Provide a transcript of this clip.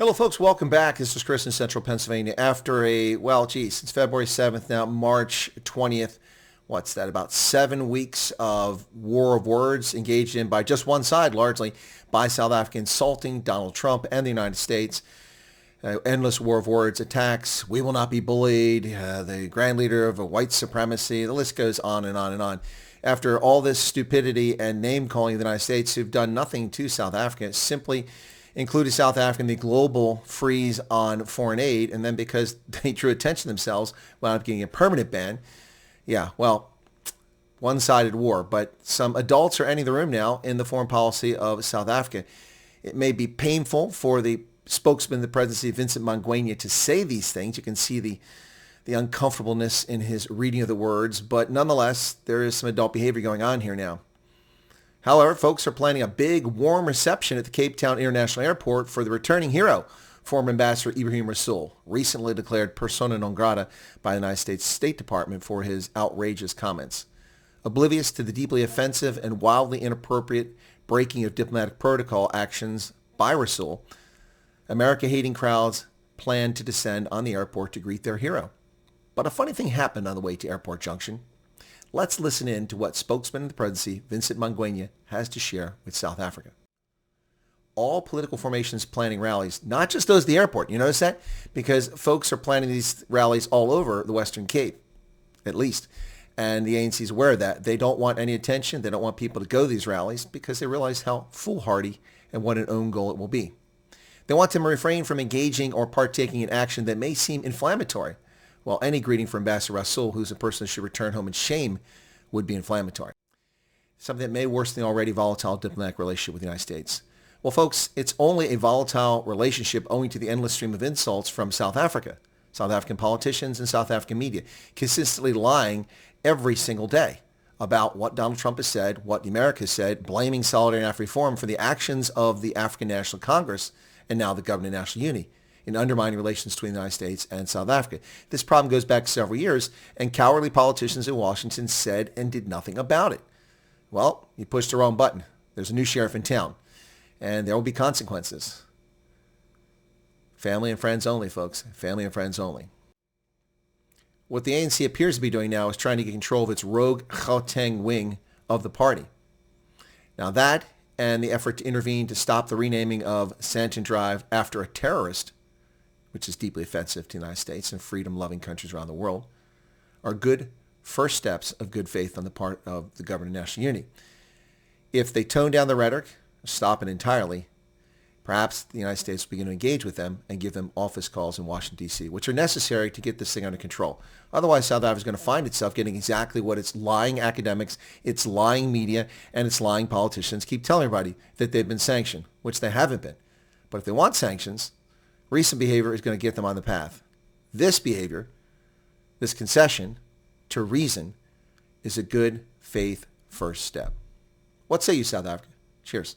Hello, folks. Welcome back. This is Chris in Central Pennsylvania. After since February 7th, now March 20th, what's that, about 7 weeks of war of words engaged in by just one side, largely by South Africa, insulting Donald Trump and the United States. Endless war of words, attacks, we will not be bullied, the grand leader of white supremacy, the list goes on and on and on. After all this stupidity and name-calling of the United States, who've done nothing to South Africa, simply included South Africa in the global freeze on foreign aid, and then because they drew attention to themselves, wound up getting a permanent ban. Yeah, well, one-sided war, but some adults are entering the room now in the foreign policy of South Africa. It may be painful for the spokesman of the presidency, Vincent Mangwenya, to say these things. You can see the uncomfortableness in his reading of the words, but nonetheless, there is some adult behavior going on here now. However, folks are planning a big, warm reception at the Cape Town International Airport for the returning hero, former Ambassador Ibrahim Rasool, recently declared persona non grata by the United States State Department for his outrageous comments. Oblivious to the deeply offensive and wildly inappropriate breaking of diplomatic protocol actions by Rasool, America-hating crowds plan to descend on the airport to greet their hero. But a funny thing happened on the way to Airport Junction. Let's listen in to what spokesman of the presidency, Vincent Mangwenya, has to share with South Africa. All political formations planning rallies, not just those at the airport. You notice that? Because folks are planning these rallies all over the Western Cape, at least. And the ANC is aware of that. They don't want any attention. They don't want people to go to these rallies because they realize how foolhardy and what an own goal it will be. They want them to refrain from engaging or partaking in action that may seem inflammatory. While any greeting for Ambassador Rasool, who's a person who should return home in shame, would be inflammatory. Something that may worsen the already volatile diplomatic relationship with the United States. Well, folks, it's only a volatile relationship owing to the endless stream of insults from South Africa. South African politicians and South African media consistently lying every single day about what Donald Trump has said, what America has said, blaming Solidarity and African Reform for the actions of the African National Congress and now the Government of National Unity in undermining relations between the United States and South Africa. This problem goes back several years, and cowardly politicians in Washington said and did nothing about it. Well, you pushed the wrong button. There's a new sheriff in town, and there will be consequences. Family and friends only, folks. Family and friends only. What the ANC appears to be doing now is trying to get control of its rogue Gauteng wing of the party. Now that and the effort to intervene to stop the renaming of Sandton Drive after a terrorist, which is deeply offensive to the United States and freedom-loving countries around the world, are good first steps of good faith on the part of the Government of National Unity. If they tone down the rhetoric, stop it entirely, perhaps the United States will begin to engage with them and give them office calls in Washington, D.C., which are necessary to get this thing under control. Otherwise, South Africa is going to find itself getting exactly what its lying academics, its lying media, and its lying politicians keep telling everybody, that they've been sanctioned, which they haven't been. But if they want sanctions, recent behavior is going to get them on the path. This behavior, this concession to reason, is a good faith first step. What say you, South Africa? Cheers.